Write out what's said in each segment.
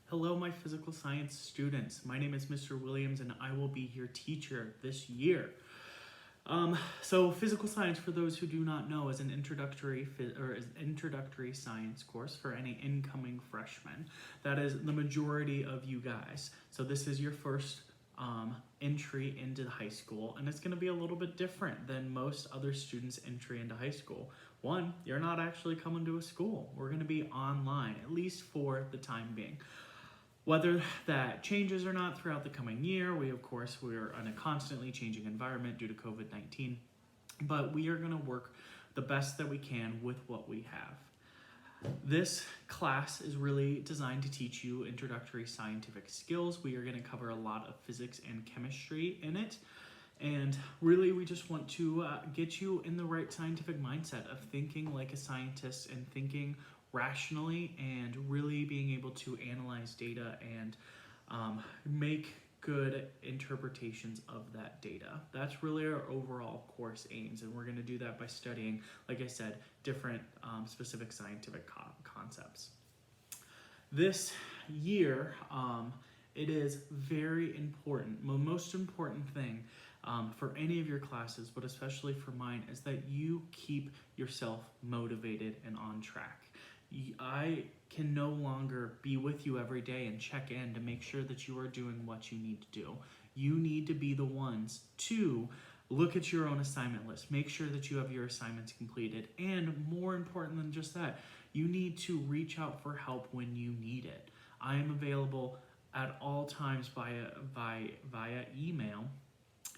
Hello, my physical science students. My name is Mr. Williams, and I will be your teacher this year. So physical science, for those who do not know, is an introductory science course for any incoming freshmen. That is the majority of you guys. So this is your first entry into high school, and it's going to be a little bit different than most other students' entry into high school. One, you're not actually coming to a school. We're going to be online, at least for the time being. Whether that changes or not throughout the coming year, we're in a constantly changing environment due to COVID-19, but we are going to work the best that we can with what we have. This class is really designed to teach you introductory scientific skills. We are going to cover a lot of physics and chemistry in it. And really, we just want to get you in the right scientific mindset of thinking like a scientist and thinking rationally and really being able to analyze data and make good interpretations of that data. That's really our overall course aims, and we're going to do that by studying, like I said, different specific scientific concepts. This year, it is very important. The most important thing for any of your classes, but especially for mine, is that you keep yourself motivated and on track. I can no longer be with you every day and check in to make sure that you are doing what you need to do. You need to be the ones to look at your own assignment list, make sure that you have your assignments completed, and more important than just that, you need to reach out for help when you need it. I am available at all times via email.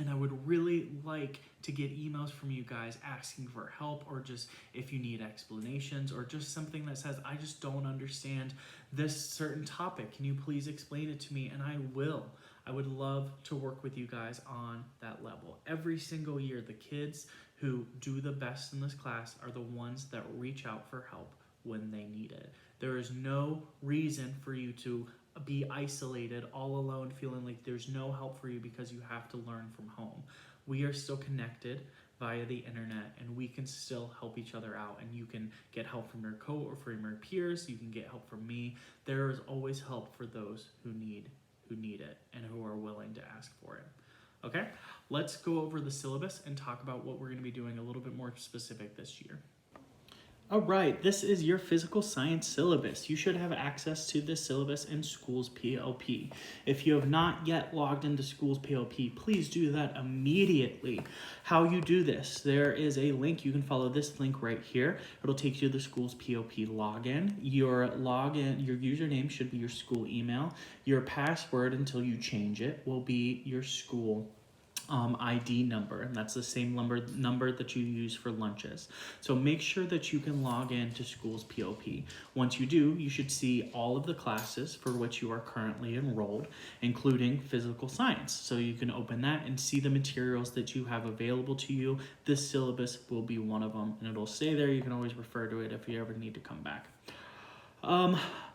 And I would really like to get emails from you guys asking for help, or just if you need explanations, or just something that says, I just don't understand this certain topic. Can you please explain it to me? And I will. I would love to work with you guys on that level. Every single year, the kids who do the best in this class are the ones that reach out for help when they need it. There is no reason for you to be isolated, all alone, feeling like there's no help for you because you have to learn from home. We are still connected via the internet, and we can still help each other out, and you can get help from your peers, you can get help from me. There is always help for those who need it and who are willing to ask for it. Okay, let's go over the syllabus and talk about what we're going to be doing a little bit more specific this year. All right, this is your physical science syllabus. You should have access to this syllabus in School's PLP. If you have not yet logged into School's PLP, please do that immediately. How you do this, there is a link. You can follow this link right here. It'll take you to the School's PLP login. Your username should be your school email. Your password, until you change it, will be your school ID number, and that's the same number that you use for lunches. So make sure that you can log in to School's PLP. Once you do, you should see all of the classes for which you are currently enrolled, including physical science. So you can open that and see the materials that you have available to you. This syllabus will be one of them, and it'll stay there. You can always refer to it if you ever need to come back.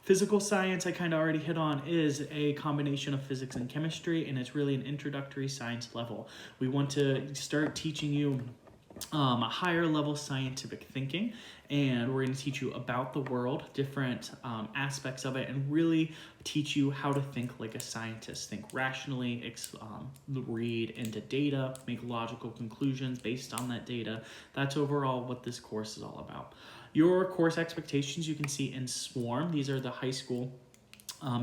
Physical science, I kind of already hit on, is a combination of physics and chemistry, and it's really an introductory science level. We want to start teaching you a higher level scientific thinking, and we're going to teach you about the world, different aspects of it, and really teach you how to think like a scientist. Think rationally, read into data, make logical conclusions based on that data. That's overall what this course is all about. Your course expectations you can see in SWARM. These are the high school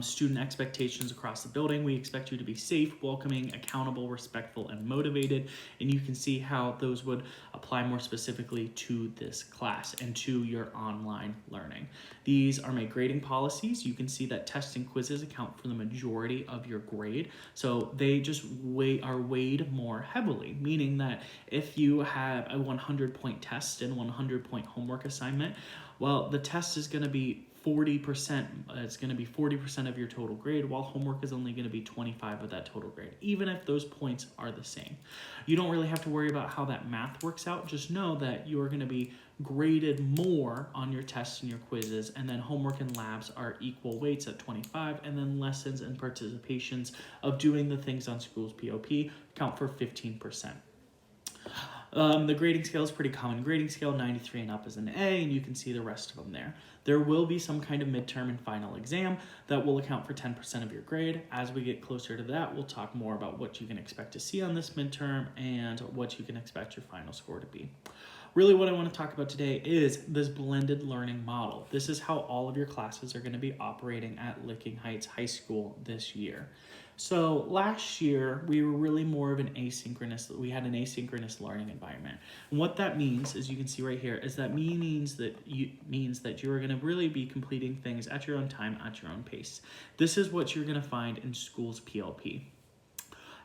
student expectations across the building. We expect you to be safe, welcoming, accountable, respectful, and motivated. And you can see how those would apply more specifically to this class and to your online learning. These are my grading policies. You can see that tests and quizzes account for the majority of your grade. So they just are weighed more heavily, meaning that if you have a 100-point test and 100-point homework assignment, well, the test is going to be 40%, it's going to be 40% of your total grade, while homework is only going to be 25 of that total grade, even if those points are the same. You don't really have to worry about how that math works out. Just know that you're going to be graded more on your tests and your quizzes, and then homework and labs are equal weights at 25, and then lessons and participations of doing the things on School's POP count for 15%. The grading scale is pretty common. Grading scale 93 and up is an A, and you can see the rest of them there. There will be some kind of midterm and final exam that will account for 10% of your grade. As we get closer to that, we'll talk more about what you can expect to see on this midterm and what you can expect your final score to be. Really what I want to talk about today is this blended learning model. This is how all of your classes are going to be operating at Licking Heights High School this year. So last year, we were really more of we had an asynchronous learning environment. And what that means, as you can see right here, is that means that you are going to really be completing things at your own time, at your own pace. This is what you're going to find in school's PLP.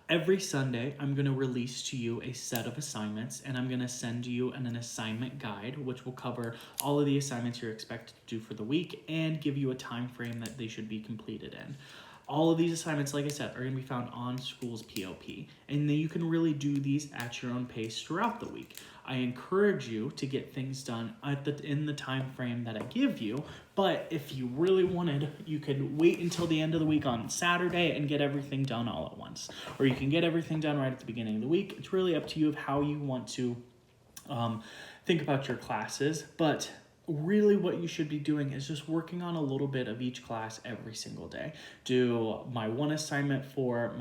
Every Sunday, I'm going to release to you a set of assignments, and I'm going to send you an assignment guide, which will cover all of the assignments you're expected to do for the week and give you a time frame that they should be completed in. All of these assignments, like I said, are going to be found on school's PLP, and then you can really do these at your own pace throughout the week. I encourage you to get things done in the time frame that I give you, but if you really wanted, you could wait until the end of the week on Saturday and get everything done all at once. Or you can get everything done right at the beginning of the week. It's really up to you of how you want to think about your classes, but really what you should be doing is just working on a little bit of each class every single day. Do my one assignment for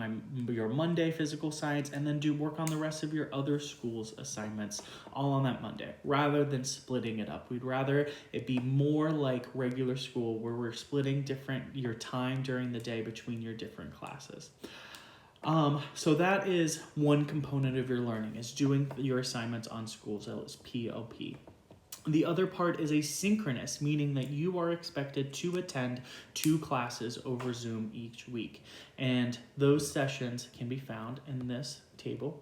your Monday physical science, and then do work on the rest of your other school's assignments all on that Monday, rather than splitting it up. We'd rather it be more like regular school, where we're splitting your time during the day between your different classes. So that is one component of your learning, is doing your assignments on school's PLP. The other part is asynchronous, meaning that you are expected to attend 2 classes over Zoom each week. And those sessions can be found in this table.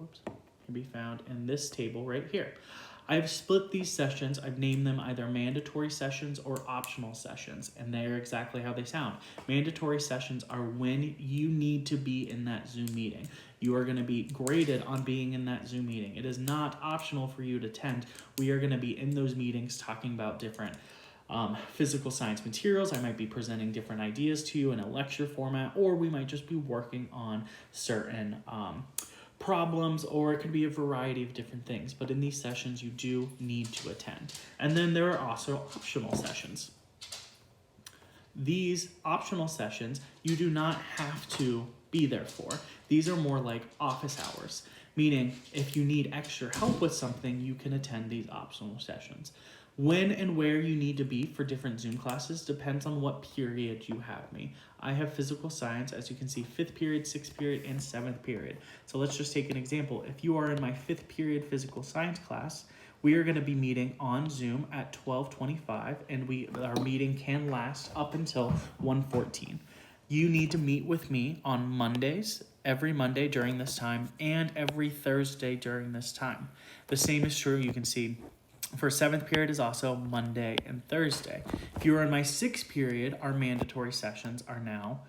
Right here. I've split these sessions. I've named them either mandatory sessions or optional sessions, and they are exactly how they sound. Mandatory sessions are when you need to be in that Zoom meeting. You are going to be graded on being in that Zoom meeting. It is not optional for you to attend. We are going to be in those meetings talking about different physical science materials. I might be presenting different ideas to you in a lecture format, or we might just be working on certain problems, or it could be a variety of different things. But in these sessions, you do need to attend. And then there are also optional sessions. These optional sessions, you do not have to be there for. These are more like office hours, meaning if you need extra help with something, you can attend these optional sessions. When and where you need to be for different Zoom classes depends on what period you have me. I have physical science, as you can see, 5th period, 6th period, and 7th period. So let's just take an example. If you are in my 5th period physical science class, we are going to be meeting on Zoom at 12:25, and our meeting can last up until 1:14. You need to meet with me on Mondays, every Monday during this time, and every Thursday during this time. The same is true, you can see, for 7th period is also Monday and Thursday. If you are in my 6th period, our mandatory sessions are now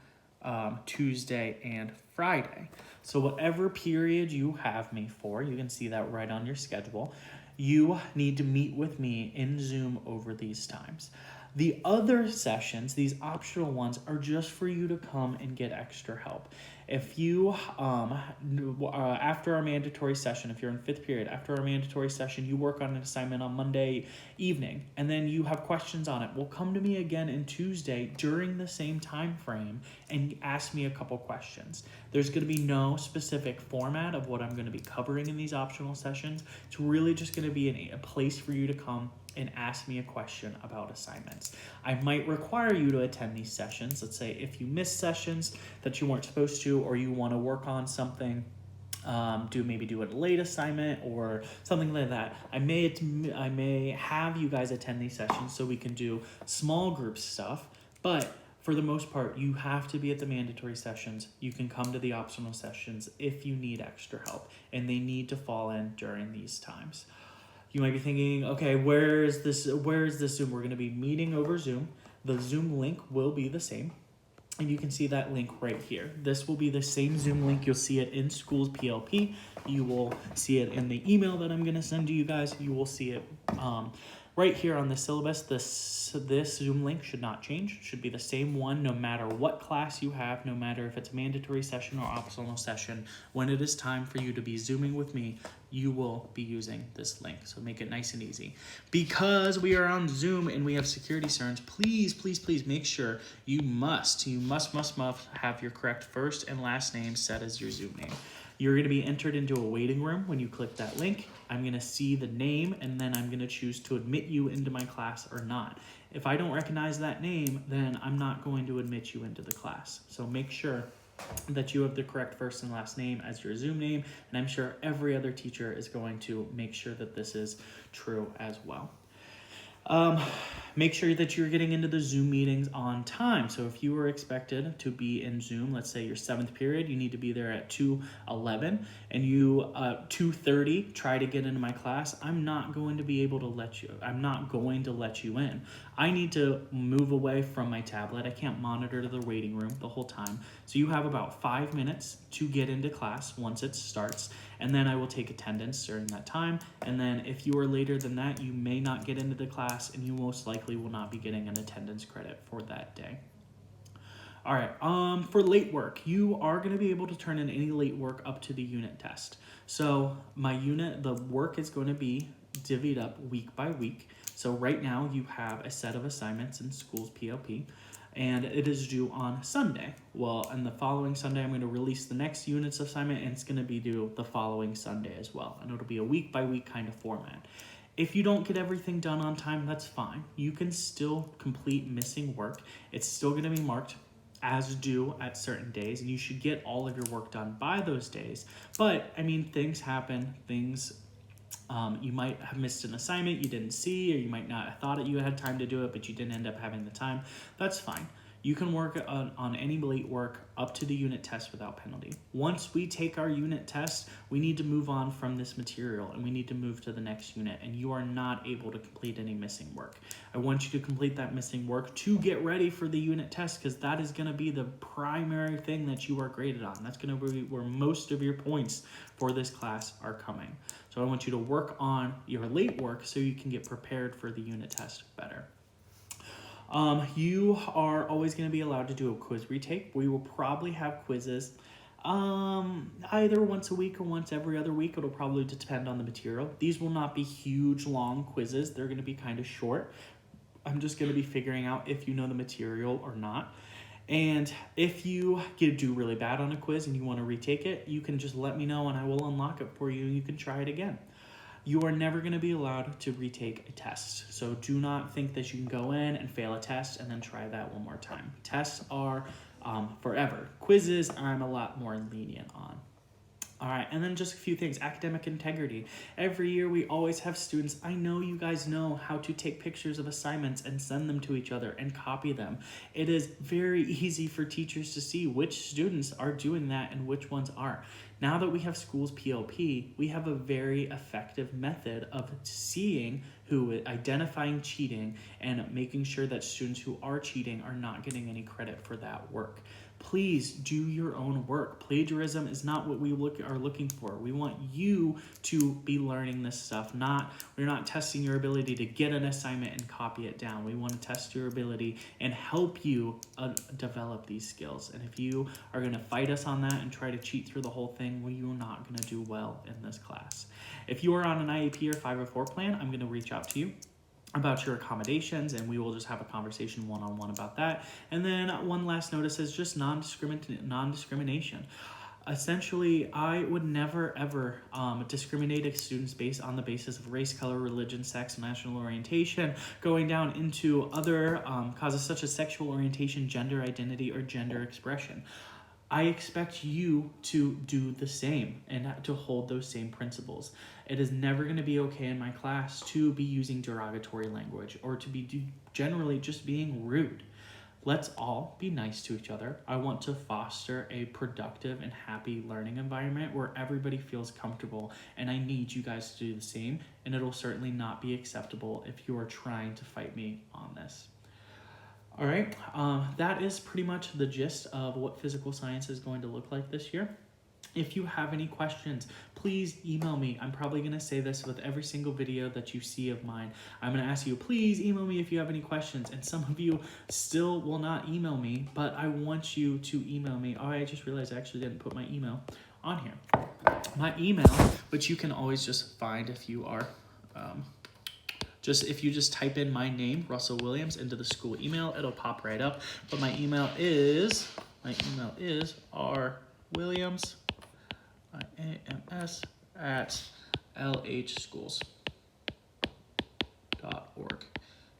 Tuesday and Friday. So whatever period you have me for, you can see that right on your schedule, you need to meet with me in Zoom over these times. The other sessions, these optional ones, are just for you to come and get extra help. If you, after our mandatory session, if you're in 5th period, after our mandatory session, you work on an assignment on Monday evening, and then you have questions on it, well, come to me again on Tuesday during the same time frame and ask me a couple questions. There's going to be no specific format of what I'm going to be covering in these optional sessions. It's really just going to be a place for you to come and ask me a question about assignments. I might require you to attend these sessions. Let's say if you miss sessions that you weren't supposed to, or you want to work on something, do a late assignment or something like that. I may have you guys attend these sessions so we can do small group stuff, but for the most part, you have to be at the mandatory sessions. You can come to the optional sessions if you need extra help, and they need to fall in during these times. You might be thinking, okay, where is this Zoom? We're going to be meeting over Zoom. The Zoom link will be the same, and you can see that link right here. This will be the same Zoom link. You'll see it in school's PLP. You will see it in the email that I'm going to send to you guys. You will see it Right here on the syllabus, this Zoom link should not change. It should be the same one no matter what class you have, no matter if it's a mandatory session or optional session. When it is time for you to be Zooming with me, you will be using this link. So make it nice and easy. Because we are on Zoom and we have security concerns, please, please, please make sure you must have your correct first and last name set as your Zoom name. You're going to be entered into a waiting room when you click that link. I'm going to see the name and then I'm going to choose to admit you into my class or not. If I don't recognize that name, then I'm not going to admit you into the class. So make sure that you have the correct first and last name as your Zoom name, and I'm sure every other teacher is going to make sure that this is true as well. Make sure that you're getting into the Zoom meetings on time. So if you were expected to be in Zoom, let's say your 7th period, you need to be there at 2:11, and you 2:30 try to get into my class, I'm not going to let you in. I need to move away from my tablet. I can't monitor the waiting room the whole time. So you have about 5 minutes to get into class once it starts, and then I will take attendance during that time. And then if you are later than that, you may not get into the class, and you most likely will not be getting an attendance credit for that day. All right, for late work, you are going to be able to turn in any late work up to the unit test. So the work is going to be divvied up week by week. So right now you have a set of assignments in school's PLP, and it is due on Sunday. Well, and the following Sunday, I'm going to release the next unit's assignment, and it's going to be due the following Sunday as well. And it'll be a week by week kind of format. If you don't get everything done on time, that's fine. You can still complete missing work. It's still going to be marked as due at certain days, and you should get all of your work done by those days. But, I mean, things happen. You might have missed an assignment you didn't see, or you might not have thought that you had time to do it, but you didn't end up having the time. That's fine. You can work on any late work up to the unit test without penalty. Once we take our unit test, we need to move on from this material and we need to move to the next unit, and you are not able to complete any missing work. I want you to complete that missing work to get ready for the unit test, because that is going to be the primary thing that you are graded on. That's going to be where most of your points for this class are coming. So I want you to work on your late work so you can get prepared for the unit test better. You are always going to be allowed to do a quiz retake. We will probably have quizzes either once a week or once every other week. It'll probably depend on the material. These will not be huge, long quizzes. They're going to be kind of short. I'm just going to be figuring out if you know the material or not. And if you do really bad on a quiz and you want to retake it, you can just let me know and I will unlock it for you and you can try it again. You are never going to be allowed to retake a test. So do not think that you can go in and fail a test and then try that one more time. Tests are forever. Quizzes, I'm a lot more lenient on. All right, and then just a few things. Academic integrity. Every year we always have students. I know you guys know how to take pictures of assignments and send them to each other and copy them. It is very easy for teachers to see which students are doing that and which ones aren't. Now that we have schools PLP, we have a very effective method of identifying cheating and making sure that students who are cheating are not getting any credit for that work. Please do your own work. Plagiarism is not what we are looking for. We want you to be learning this stuff. We're not testing your ability to get an assignment and copy it down. We want to test your ability and help you develop these skills. And if you are going to fight us on that and try to cheat through the whole thing, well, you're not going to do well in this class. If you are on an IEP or 504 plan, I'm going to reach out to you about your accommodations, and we will just have a conversation one-on-one about that. And then one last notice is just non-discrimination. Essentially, I would never ever discriminate against students based on the basis of race, color, religion, sex, national orientation, going down into other causes such as sexual orientation, gender identity, or gender expression. I expect you to do the same and to hold those same principles. It is never going to be okay in my class to be using derogatory language or to be generally just being rude. Let's all be nice to each other. I want to foster a productive and happy learning environment where everybody feels comfortable, and I need you guys to do the same, and it'll certainly not be acceptable if you are trying to fight me on this. All right, that is pretty much the gist of what physical science is going to look like this year. If you have any questions, please email me. I'm probably going to say this with every single video that you see of mine. I'm going to ask you, please email me if you have any questions. And some of you still will not email me, but I want you to email me. Oh, I just realized I actually didn't put my email on here. My email, which you can always just find if you are, if you just type in my name, Russell Williams, into the school email, it'll pop right up. But my email is rwilliams, IAMS, at lhschools.org.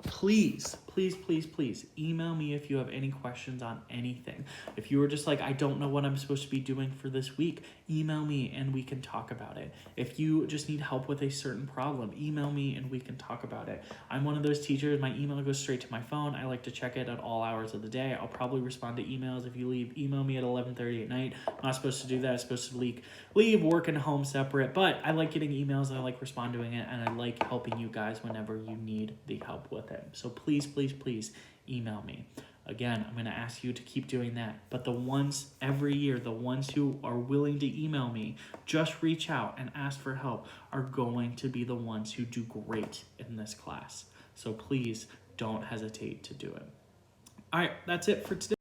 Please, please, please, please email me if you have any questions on anything. If you were just like, I don't know what I'm supposed to be doing for this week, email me and we can talk about it. If you just need help with a certain problem, email me and we can talk about it. I'm one of those teachers, my email goes straight to my phone. I like to check it at all hours of the day. I'll probably respond to emails if you email me at 11:30 at night. I'm not supposed to do that. I'm supposed to leave work and home separate, but I like getting emails. I like responding to it, and I like helping you guys whenever you need the help with it. So please, please, please email me. Again, I'm going to ask you to keep doing that. But the ones every year, the ones who are willing to email me, just reach out and ask for help, are going to be the ones who do great in this class. So please don't hesitate to do it. All right, that's it for today.